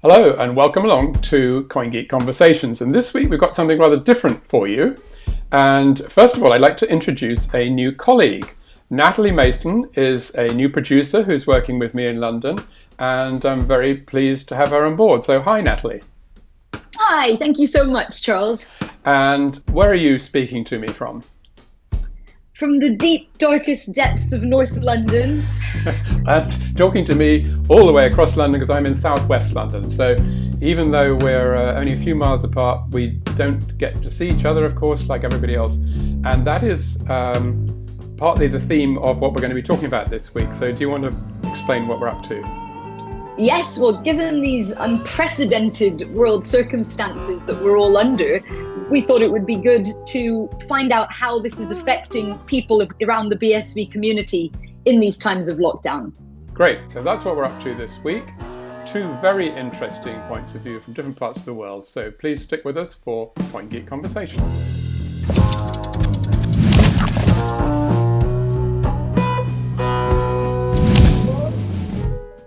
Hello and welcome along to CoinGeek Conversations. And this week we've got something rather different for you. And first of all, I'd like to introduce a new colleague. Natalie Mason is a new producer who's working with me in London, and I'm very pleased to have her on board. So hi, Natalie. Hi, thank you so much, Charles. And where are you speaking to me from? From the deep, darkest depths of North London. And talking to me all the way across London because I'm in southwest London. So even though we're only a few miles apart, we don't get to see each other, of course, like everybody else. And that is partly the theme of what we're going to be talking about this week. So do you want to explain what we're up to? Yes, well, given these unprecedented world circumstances that we're all under, we thought it would be good to find out how this is affecting people around the BSV community in these times of lockdown. Great. So that's what we're up to this week. Two very interesting points of view from different parts of the world. So please stick with us for CoinGeek Conversations.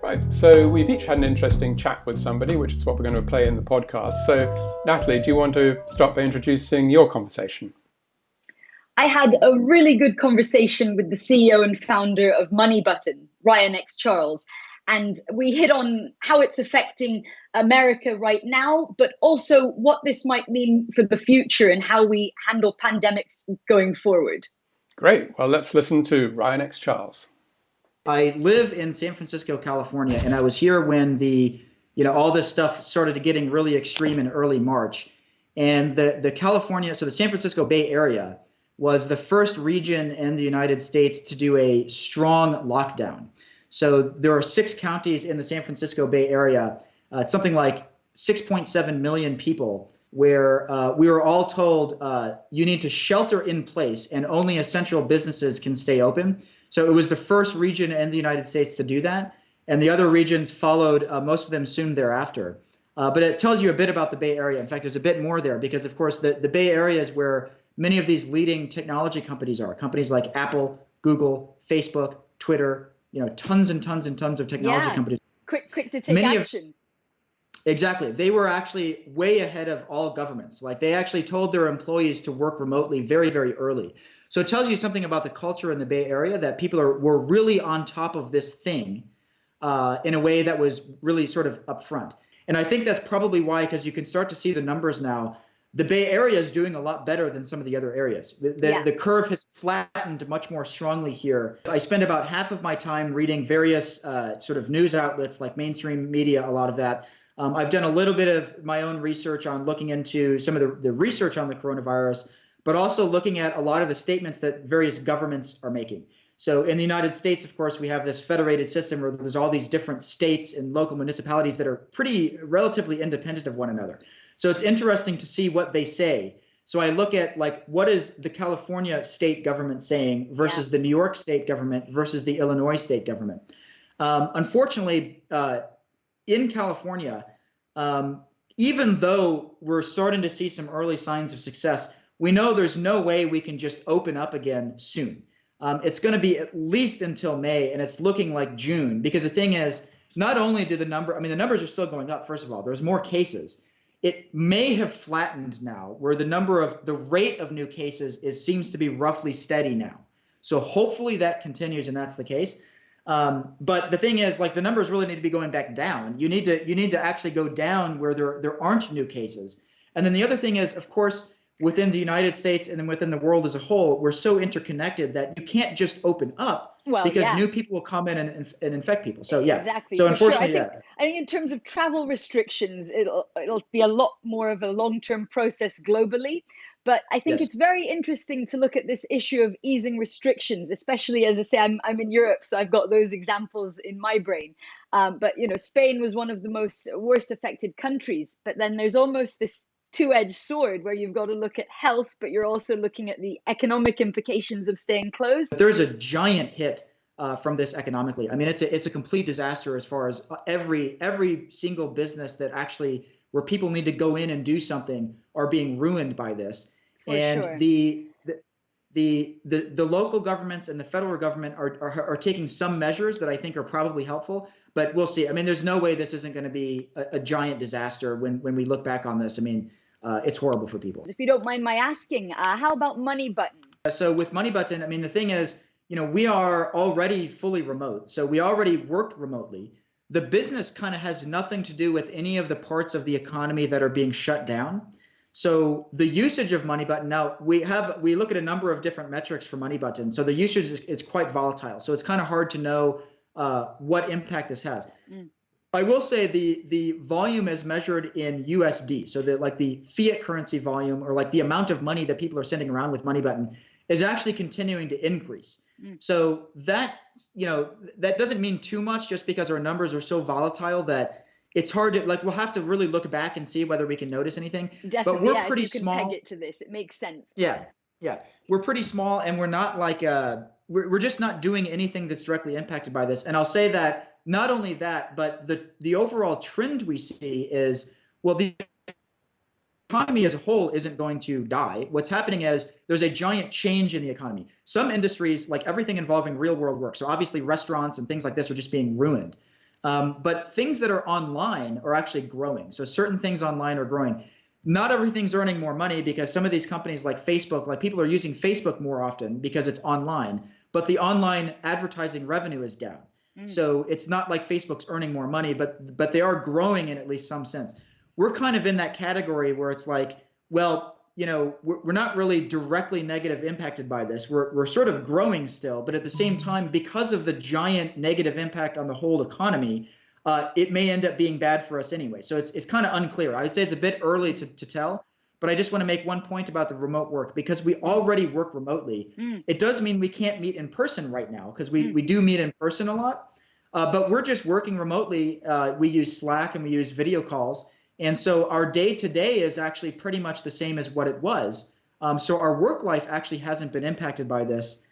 Right, so we've each had an interesting chat with somebody, which is what we're going to play in the podcast. So, Natalie, do you want to start by introducing your conversation? I had a really good conversation with the CEO and founder of MoneyButton, Ryan X. Charles, and we hit on how it's affecting America right now, but also what this might mean for the future and how we handle pandemics going forward. Great. Well, let's listen to Ryan X. Charles. I live in San Francisco, California, and I was here when all this stuff started getting really extreme in early March. And the San Francisco Bay Area was the first region in the United States to do a strong lockdown. So there are 6 counties in the San Francisco Bay Area, something like 6.7 million people, where we were all told you need to shelter in place and only essential businesses can stay open. So it was the first region in the United States to do that, and the other regions followed, most of them soon thereafter. But it tells you a bit about the Bay Area. In fact, there's a bit more there because, of course, the Bay Area is where many of these leading technology companies are. Companies like Apple, Google, Facebook, Twitter, tons and tons and tons of technology companies. Quick to take action. Exactly. They were actually way ahead of all governments. Like they actually told their employees to work remotely very, very early. So it tells you something about the culture in the Bay Area that people were really on top of this thing in a way that was really sort of upfront. And I think that's probably why, because you can start to see the numbers now. The Bay Area is doing a lot better than some of the other areas. The curve has flattened much more strongly here. I spend about half of my time reading various sort of news outlets like mainstream media, a lot of that. I've done a little bit of my own research on looking into some of the research on the coronavirus, but also looking at a lot of the statements that various governments are making. So in the United States, of course, we have this federated system where there's all these different states and local municipalities that are pretty relatively independent of one another. So it's interesting to see what they say. So I look at like, what is the California state government saying versus the New York state government versus the Illinois state government. Unfortunately, in California, even though we're starting to see some early signs of success, we know there's no way we can just open up again soon. It's going to be at least until May, and it's looking like June, because the thing is, not only do the numbers are still going up, first of all, there's more cases. It may have flattened now, where the rate of new cases seems to be roughly steady now. So hopefully that continues, and that's the case. But the thing is, like, the numbers really need to be going back down. You need to actually go down where there aren't new cases. And then the other thing is, of course, within the United States and then within the world as a whole, we're so interconnected that you can't just open up because new people will come in and infect people. So exactly. So unfortunately, sure. I think in terms of travel restrictions, it'll be a lot more of a long-term process globally. But I think it's very interesting to look at this issue of easing restrictions, especially, as I say, I'm in Europe, so I've got those examples in my brain. But Spain was one of the worst affected countries. But then there's almost this two-edged sword where you've got to look at health, but you're also looking at the economic implications of staying closed. There's a giant hit from this economically. I mean, it's a complete disaster as far as every single business that actually where people need to go in and do something are being ruined by this. For sure. the local governments and the federal government are taking some measures that I think are probably helpful, but we'll see. I mean, there's no way this isn't going to be a giant disaster when we look back on this. I mean, it's horrible for people. If you don't mind my asking, how about Money Button? So with Money Button, I mean, the thing is, we are already fully remote. So we already worked remotely. The business kind of has nothing to do with any of the parts of the economy that are being shut down. So the usage of Money Button, now we look at a number of different metrics for Money Button. So the usage is quite volatile. So it's kind of hard to know what impact this has. I will say the volume as measured in USD, so that like the fiat currency volume, or like the amount of money that people are sending around with Money Button, is actually continuing to increase. So that, that doesn't mean too much, just because our numbers are so volatile that it's hard to, like, we'll have to really look back and see whether we can notice anything. Definitely, but we're pretty if you can small. peg it to this, it makes sense. Yeah, we're pretty small, and we're not like we're just not doing anything that's directly impacted by this. And I'll say that not only that, but the overall trend we see is, well, the economy as a whole isn't going to die. What's happening is there's a giant change in the economy. Some industries, like everything involving real world work, so obviously restaurants and things like this, are just being ruined. But things that are online are actually growing. So certain things online are growing. Not everything's earning more money, because some of these companies like Facebook, like people are using Facebook more often because it's online, but the online advertising revenue is down. So it's not like Facebook's earning more money, but they are growing in at least some sense. We're kind of in that category where it's like, well, we're not really directly negative impacted by this. We're sort of growing still, but at the same time, because of the giant negative impact on the whole economy, it may end up being bad for us anyway. So it's kind of unclear. I would say it's a bit early to tell, but I just want to make one point about the remote work, because we already work remotely. It does mean we can't meet in person right now, because we do meet in person a lot, but we're just working remotely. We use Slack and we use video calls. And so our day-to-day is actually pretty much the same as what it was. So our work life actually hasn't been impacted by this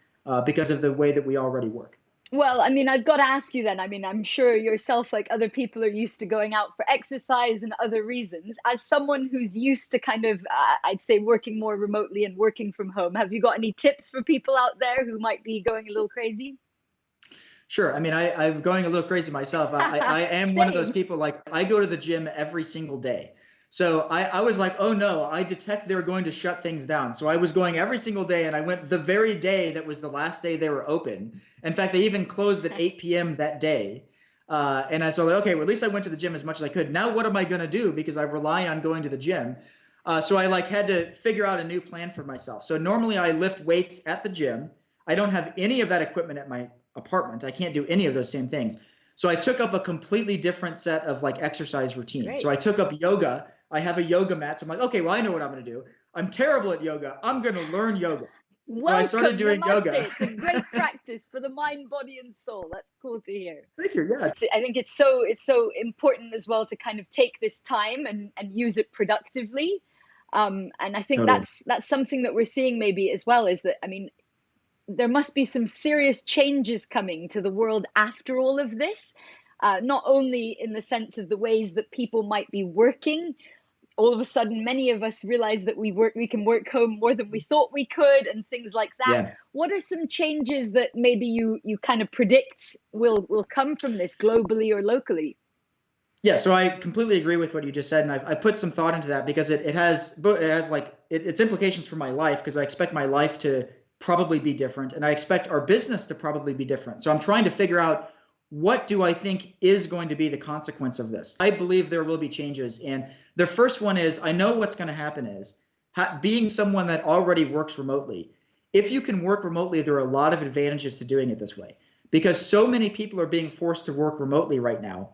because of the way that we already work. Well, I mean, I've got to ask you then. I mean, I'm sure yourself, like other people, are used to going out for exercise and other reasons. As someone who's used to kind of, I'd say, working more remotely and working from home, have you got any tips for people out there who might be going a little crazy? Sure. I mean, I'm going a little crazy myself. I am one of those people, like, I go to the gym every single day. So I was like, oh no, I detect they're going to shut things down. So I was going every single day, and I went the very day that was the last day they were open. In fact, they even closed at 8 p.m. that day. And I was like, okay, well, at least I went to the gym as much as I could. Now what am I going to do? Because I rely on going to the gym. So I had to figure out a new plan for myself. So normally I lift weights at the gym. I don't have any of that equipment at my apartment. I can't do any of those same things. So I took up a completely different set of exercise routines. Great. So I took up yoga. I have a yoga mat. So I'm like, okay, well, I know what I'm going to do. I'm terrible at yoga. I'm going to learn yoga. Welcome, so I started doing yoga. It's a great practice for the mind, body, and soul. That's cool to hear. Thank you. Yeah. I think it's so important as well to kind of take this time and use it productively. And I think Totally. that's something that we're seeing maybe as well, is that, I mean, there must be some serious changes coming to the world after all of this, not only in the sense of the ways that people might be working. All of a sudden, many of us realize that we can work home more than we thought we could, and things like that. Yeah. What are some changes that maybe you kind of predict will come from this globally or locally? Yeah, so I completely agree with what you just said, and I put some thought into that, because it has its implications for my life, because I expect my life to probably be different, and I expect our business to probably be different. So I'm trying to figure out, what do I think is going to be the consequence of this? I believe there will be changes, and the first one is, I know what's going to happen is, being someone that already works remotely, if you can work remotely, there are a lot of advantages to doing it this way, because so many people are being forced to work remotely right now.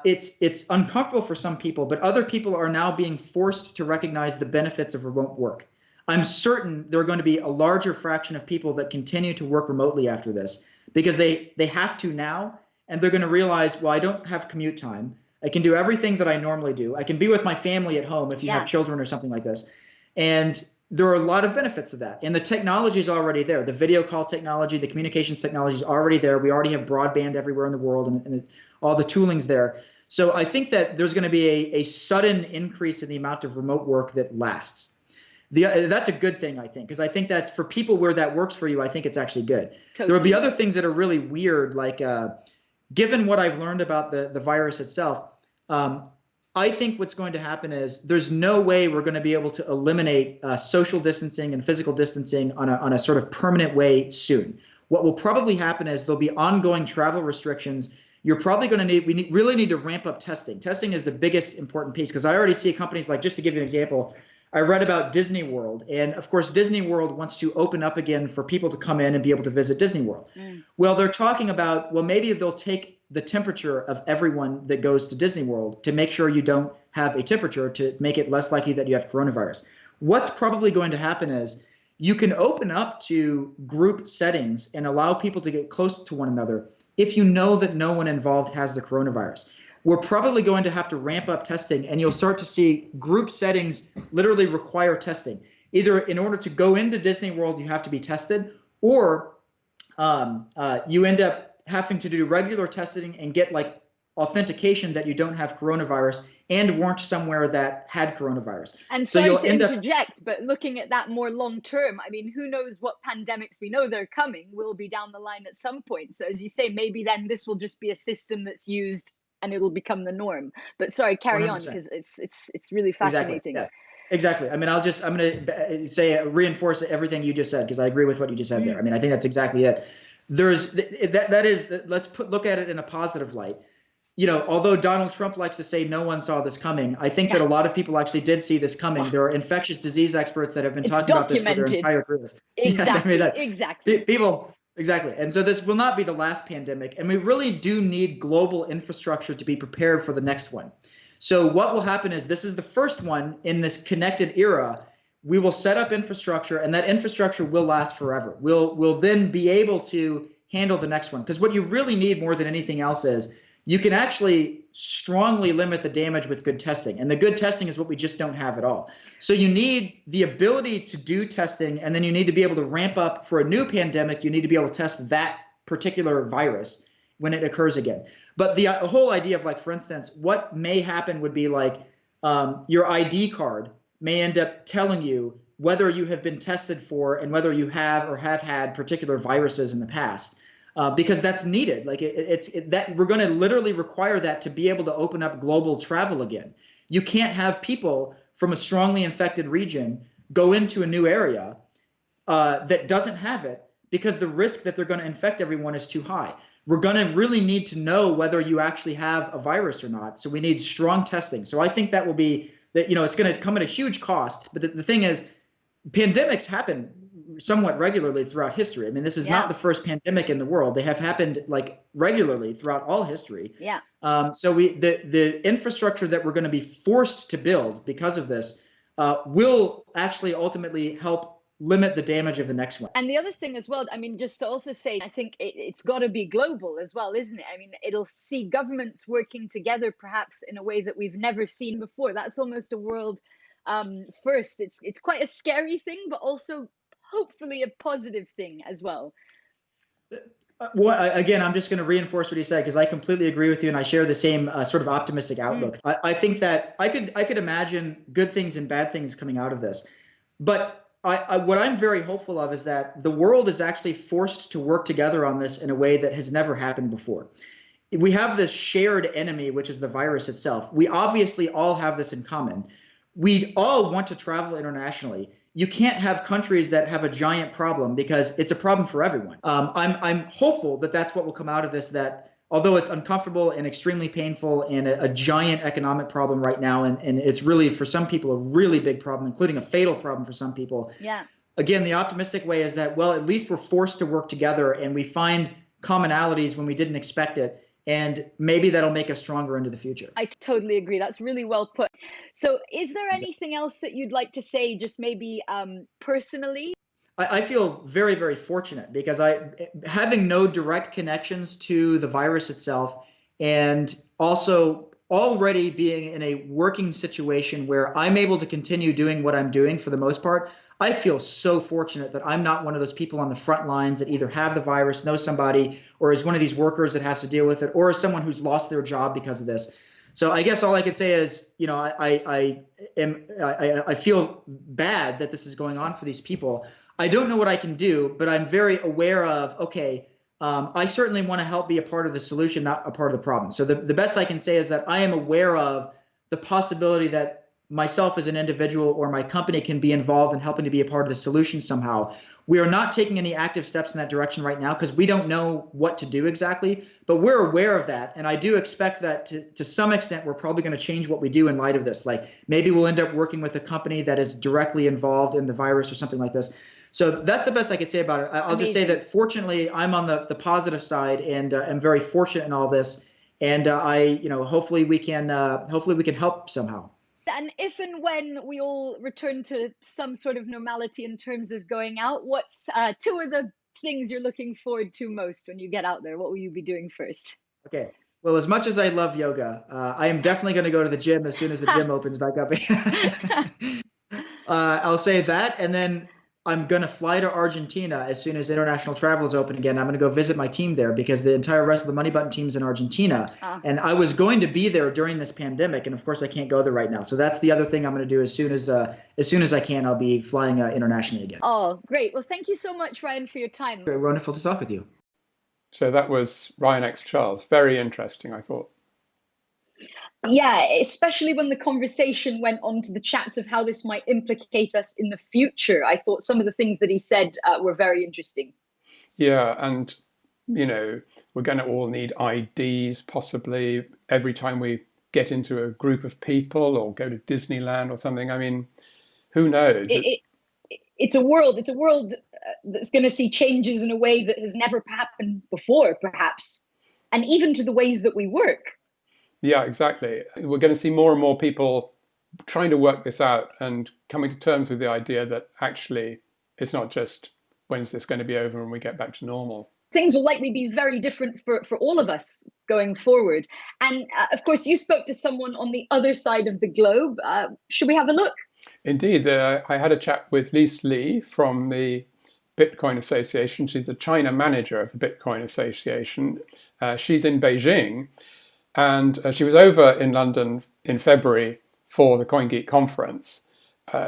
It's uncomfortable for some people, but other people are now being forced to recognize the benefits of remote work. I'm certain there are going to be a larger fraction of people that continue to work remotely after this, because they have to now, and they're going to realize, well, I don't have commute time. I can do everything that I normally do. I can be with my family at home if you have children or something like this. And there are a lot of benefits to that. And the technology is already there. The video call technology, the communications technology is already there. We already have broadband everywhere in the world, and all the tooling's there. So I think that there's going to be a sudden increase in the amount of remote work that lasts. That's a good thing, I think, because I think that's for people where that works for you. I think it's actually good. Totally. There will be other things that are really weird, like given what I've learned about the virus itself, I think what's going to happen is there's no way we're going to be able to eliminate social distancing and physical distancing on a sort of permanent way soon. What will probably happen is there'll be ongoing travel restrictions. You're probably going to really need to ramp up testing. Testing is the biggest important piece, because I already see companies like, just to give you an example, I read about Disney World, and of course Disney World wants to open up again for people to come in and be able to visit Disney World. Well, they're talking about, well, maybe they'll take the temperature of everyone that goes to Disney World to make sure you don't have a temperature, to make it less likely that you have coronavirus. What's probably going to happen is you can open up to group settings and allow people to get close to one another if you know that no one involved has the coronavirus. We're probably going to have to ramp up testing, and you'll start to see group settings literally require testing. Either in order to go into Disney World, you have to be tested, or you end up having to do regular testing and get like authentication that you don't have coronavirus and weren't somewhere that had coronavirus. And sorry to interject, but looking at that more long term, I mean, who knows what pandemics, we know they're coming, will be down the line at some point. So as you say, maybe then this will just be a system that's used and it'll become the norm. But sorry, carry 100%. On, because it's really fascinating. Exactly. Yeah. Exactly. I mean, I'm going to say reinforce everything you just said, because I agree with what you just said there. I mean, I think that's exactly it. Let's look at it in a positive light. You know, although Donald Trump likes to say no one saw this coming, I think that a lot of people actually did see this coming. There are infectious disease experts that have been talking about this for their entire careers. Exactly. Yes, I mean, exactly. People. Exactly. And so this will not be the last pandemic. And we really do need global infrastructure to be prepared for the next one. So what will happen is, this is the first one in this connected era. We will set up infrastructure, and that infrastructure will last forever. We'll then be able to handle the next one. Because what you really need more than anything else is, you can actually strongly limit the damage with good testing. And the good testing is what we just don't have at all. So you need the ability to do testing, and then you need to be able to ramp up for a new pandemic. You need to be able to test that particular virus when it occurs again. But the whole idea of, like, for instance, what may happen would be like your ID card may end up telling you whether you have been tested for and whether you have or have had particular viruses in the past. Because that's needed. Like that we're going to literally require that to be able to open up global travel again. You can't have people from a strongly infected region go into a new area that doesn't have it, because the risk that they're going to infect everyone is too high. We're going to really need to know whether you actually have a virus or not. So we need strong testing. So I think that will be that, you know, it's going to come at a huge cost. But the thing is, pandemics happen somewhat regularly throughout history. I mean, this is not the first pandemic in the world. They have happened like regularly throughout all history. Yeah. So the infrastructure that we're going to be forced to build because of this will actually ultimately help limit the damage of the next one. And the other thing as well, I mean, just to also say, I think it's got to be global as well, isn't it? I mean, it'll see governments working together perhaps in a way that we've never seen before. That's almost a world first. It's quite a scary thing, but also hopefully a positive thing as well. Well, again, I'm just going to reinforce what you said, because I completely agree with you, and I share the same sort of optimistic outlook. I think that I could imagine good things and bad things coming out of this, but what I'm very hopeful of is that the world is actually forced to work together on this in a way that has never happened before. We have this shared enemy, which is the virus itself. We obviously all have this in common. We all want to travel internationally. You can't have countries that have a giant problem, because it's a problem for everyone. I'm hopeful that that's what will come out of this, that although it's uncomfortable and extremely painful and a giant economic problem right now, and it's really, for some people, a really big problem, including a fatal problem for some people. Yeah. Again, the optimistic way is that, well, at least we're forced to work together and we find commonalities when we didn't expect it. And maybe that'll make us stronger into the future. I totally agree. That's really well put. So is there anything else that you'd like to say, just maybe personally? I feel very, very fortunate, because having no direct connections to the virus itself, and also already being in a working situation where I'm able to continue doing what I'm doing for the most part, I feel so fortunate that I'm not one of those people on the front lines that either have the virus, know somebody, or is one of these workers that has to deal with it, or is someone who's lost their job because of this. So I guess all I could say is, I feel bad that this is going on for these people. I don't know what I can do, but I'm very aware of, okay, I certainly want to help be a part of the solution, not a part of the problem. So the best I can say is that I am aware of the possibility that myself as an individual or my company can be involved in helping to be a part of the solution somehow. We are not taking any active steps in that direction right now because we don't know what to do exactly, but we're aware of that. And I do expect that to some extent, we're probably going to change what we do in light of this. Like maybe we'll end up working with a company that is directly involved in the virus or something like this. So that's the best I could say about it. I'll just say that fortunately, I'm on the positive side and I'm very fortunate in all this. And hopefully we can help somehow. And if and when we all return to some sort of normality in terms of going out, what's two of the things you're looking forward to most when you get out there? What will you be doing first? Okay. Well, as much as I love yoga, I am definitely going to go to the gym as soon as the gym opens back up. I'll say that. And then I'm going to fly to Argentina as soon as international travel is open again. I'm going to go visit my team there because the entire rest of the Money Button team's in Argentina. And I was going to be there during this pandemic. And of course, I can't go there right now. So that's the other thing I'm going to do as soon as I can. I'll be flying internationally again. Oh, great. Well, thank you so much, Ryan, for your time. Very wonderful to talk with you. So that was Ryan X. Charles. Very interesting, I thought. Yeah, especially when the conversation went on to the chats of how this might implicate us in the future. I thought some of the things that he said were very interesting. Yeah, and, we're going to all need IDs possibly every time we get into a group of people or go to Disneyland or something. I mean, who knows? It's a world that's going to see changes in a way that has never happened before, perhaps, and even to the ways that we work. Yeah, exactly. We're going to see more and more people trying to work this out and coming to terms with the idea that actually it's not just when's this going to be over and we get back to normal. Things will likely be very different for all of us going forward. And of course, you spoke to someone on the other side of the globe. Should we have a look? Indeed. I had a chat with Lise from the Bitcoin Association. She's the China manager of the Bitcoin Association. She's in Beijing. And she was over in London in February for the CoinGeek conference,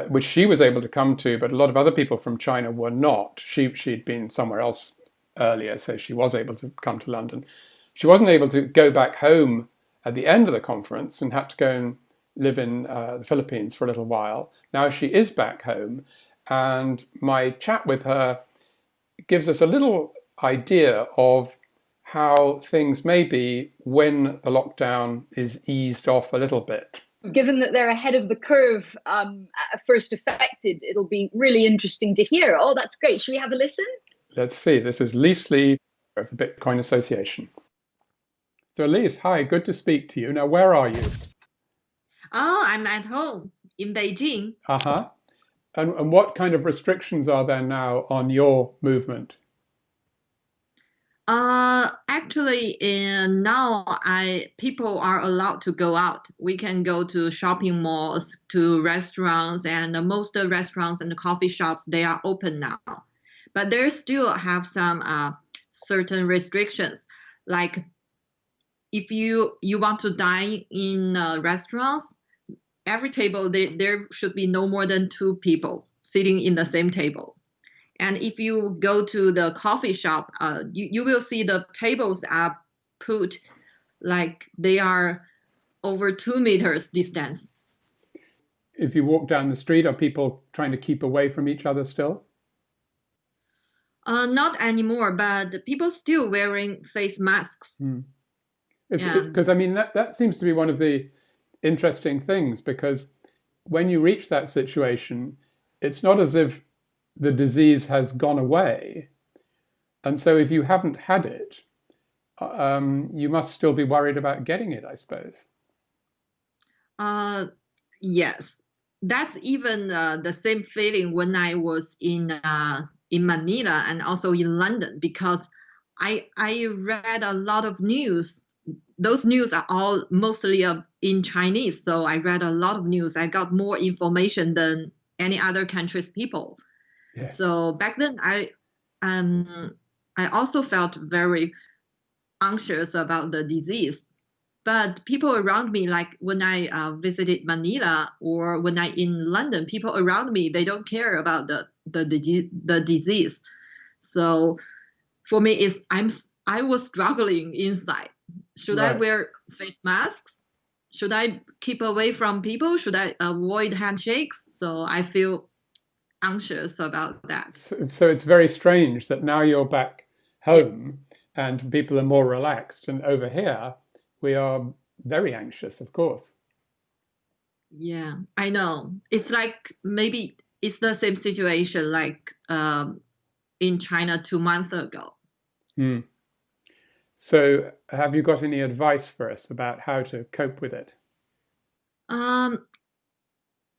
which she was able to come to, but a lot of other people from China were not. She'd been somewhere else earlier, so she was able to come to London. She wasn't able to go back home at the end of the conference and had to go and live in the Philippines for a little while. Now she is back home, and my chat with her gives us a little idea of how things may be when the lockdown is eased off a little bit. Given that they're ahead of the curve first affected, it'll be really interesting to hear. Oh, that's great. Should we have a listen? Let's see. This is Lise Lee of the Bitcoin Association. So Lise, hi, good to speak to you. Now, where are you? Oh, I'm at home in Beijing. Uh-huh. And what kind of restrictions are there now on your movement? Actually, now people are allowed to go out. We can go to shopping malls, to restaurants, and most restaurants and coffee shops, they are open now. But they still have some certain restrictions. Like if you want to dine in restaurants, every table, there should be no more than 2 people sitting in the same table. And if you go to the coffee shop, you will see the tables are put like they are over 2 meters distance. If you walk down the street, are people trying to keep away from each other still? Not anymore, but people still wearing face masks. Because I mean, that seems to be one of the interesting things, because when you reach that situation, it's not as if the disease has gone away. And so if you haven't had it, you must still be worried about getting it, I suppose. Yes, that's even the same feeling when I was in Manila and also in London, because I read a lot of news. Those news are all mostly in Chinese, so I read a lot of news. I got more information than any other country's people. Yes. So back then, I also felt very anxious about the disease. But people around me, like when I visited Manila or when I in London, people around me, they don't care about the disease. So for me, I was struggling inside. Should I Right. wear face masks? Should I keep away from people? Should I avoid handshakes? So I feel anxious about that. So it's very strange that now you're back home and people are more relaxed, and over here we are very anxious, of course. Yeah, I know. It's like maybe it's the same situation like in China 2 months ago. Hmm. So have you got any advice for us about how to cope with it? Um,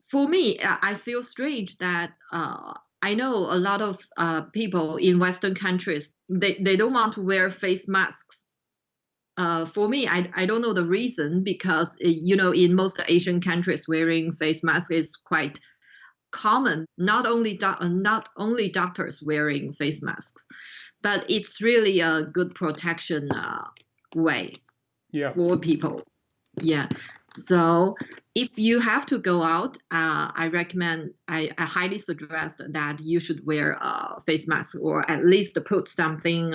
for me, I feel strange that I know a lot of people in Western countries, they don't want to wear face masks. For me, I don't know the reason because, in most Asian countries, wearing face mask is quite common. Not only doctors wearing face masks, but it's really a good protection way Yeah. for people. Yeah. So if you have to go out, I highly suggest that you should wear a face mask or at least put something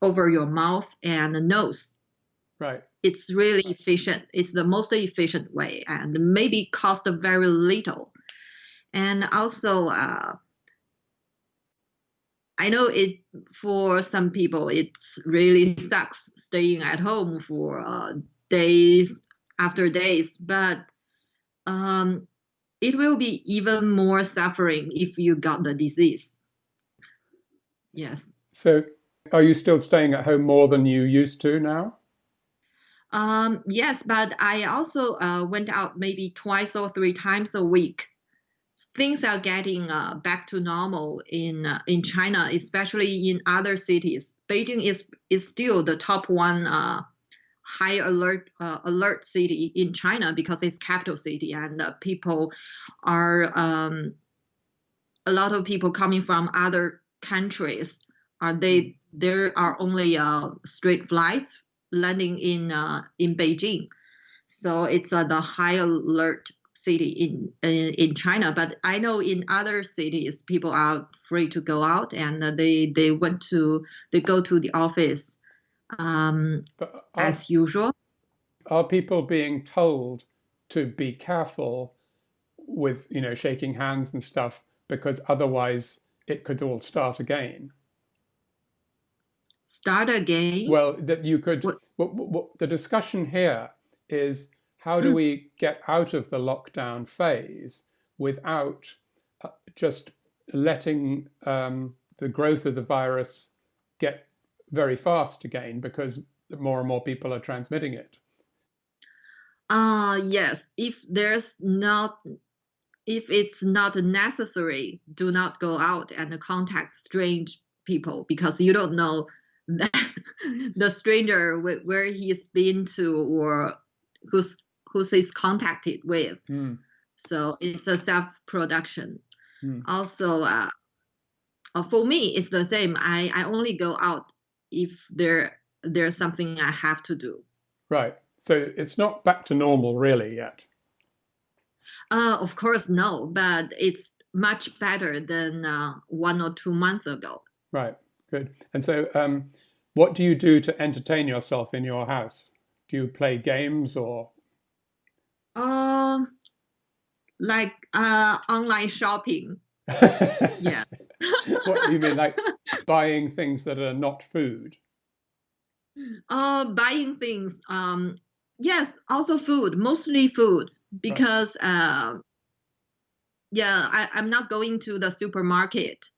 over your mouth and nose. Right. It's really efficient. It's the most efficient way and maybe cost very little. And also, I know it for some people, it's really sucks staying at home for days after days, but it will be even more suffering if you got the disease. Yes. So are you still staying at home more than you used to now? Yes, but I also went out maybe twice or 3 times a week. Things are getting back to normal in China, especially in other cities. Beijing is still the top one high alert city in China because it's capital city, and people are a lot of people coming from other countries. There are only straight flights landing in Beijing, so it's the high alert city in China. But I know in other cities, people are free to go out and they go to the office But as usual. are people being told to be careful with, shaking hands and stuff because otherwise it could all start again? Start again. Well, that you could. What? The discussion here is how do we get out of the lockdown phase without just letting the growth of the virus get very fast again because more and more people are transmitting it? Yes. If it's not necessary, do not go out and contact strange people because you don't know the stranger where he's been to or who's he's contacted with. Mm. So it's a self-production. Mm. Also, for me, it's the same. I only go out if there's something I have to do. Right. So it's not back to normal really yet. Of course, no, but it's much better than 1 or 2 months ago. Right. Good. And so what do you do to entertain yourself in your house? Do you play games or? Like online shopping. Yeah. What do you mean, like buying things that are not food? Buying things. Yes, also food, mostly food, because I'm not going to the supermarket.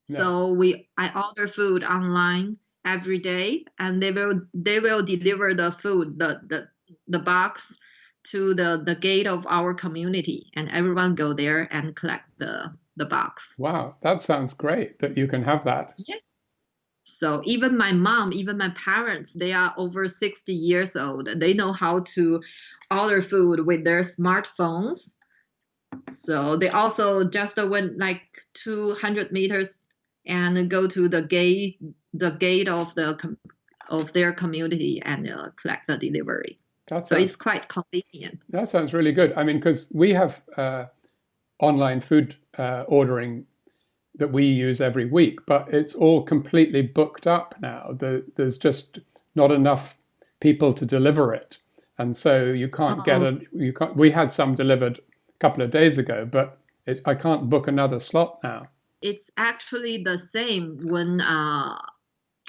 No. So I order food online every day, and they will deliver the food, the box to the gate of our community, and everyone go there and collect the box. Wow, that sounds great that you can have that. Yes. So even my mom, even my parents, they are over 60 years old. They know how to order food with their smartphones. So they also just went like 200 meters and go to the gate of their community and collect the delivery. So it's quite convenient. That sounds really good. I mean, because we have online food ordering that we use every week, but it's all completely booked up now. There's just not enough people to deliver it, and so you can't get it. You can't. We had some delivered a couple of days ago, but I can't book another slot now. It's actually the same when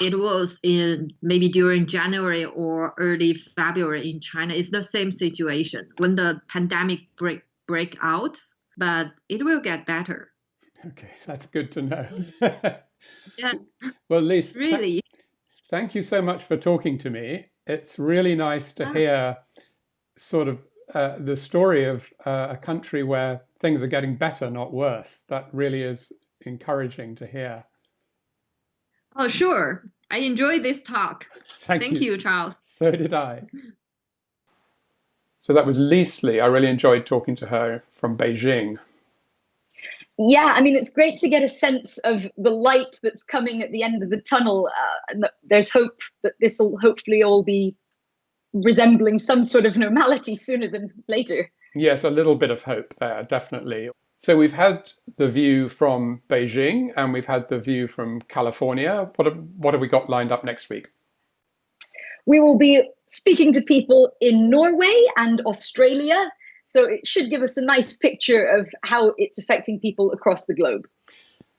it was in maybe during January or early February in China. It's the same situation when the pandemic break out, but it will get better. Okay, that's good to know. Yeah. Well, Lise, really, thank you so much for talking to me. It's really nice to hear sort of the story of a country where things are getting better, not worse. That really is encouraging to hear. Oh, sure. I enjoyed this talk. Thank you, Charles. So did I. So that was Lise Li. I really enjoyed talking to her from Beijing. Yeah, I mean, it's great to get a sense of the light that's coming at the end of the tunnel. And that there's hope that this will hopefully all be resembling some sort of normality sooner than later. Yes, a little bit of hope there, definitely. So we've had the view from Beijing and we've had the view from California. What have we got lined up next week? We will be speaking to people in Norway and Australia. So it should give us a nice picture of how it's affecting people across the globe.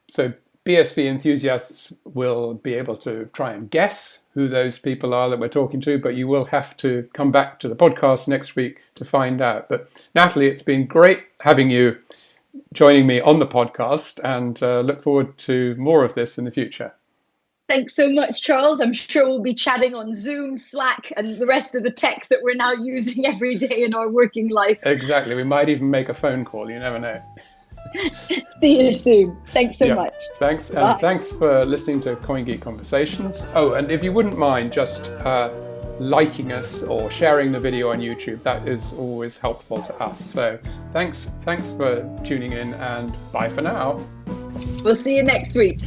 So BSV enthusiasts will be able to try and guess who those people are that we're talking to, but you will have to come back to the podcast next week to find out. But Natalie, it's been great having you joining me on the podcast, and look forward to more of this in the future. Thanks so much, Charles. I'm sure we'll be chatting on Zoom, Slack, and the rest of the tech that we're now using every day in our working life. Exactly. We might even make a phone call. You never know. See you soon. Thanks so much. Thanks. Bye. And thanks for listening to CoinGeek Conversations. Oh, and if you wouldn't mind just liking us or sharing the video on YouTube, that is always helpful to us. So thanks for tuning in, and bye for now. We'll see you next week.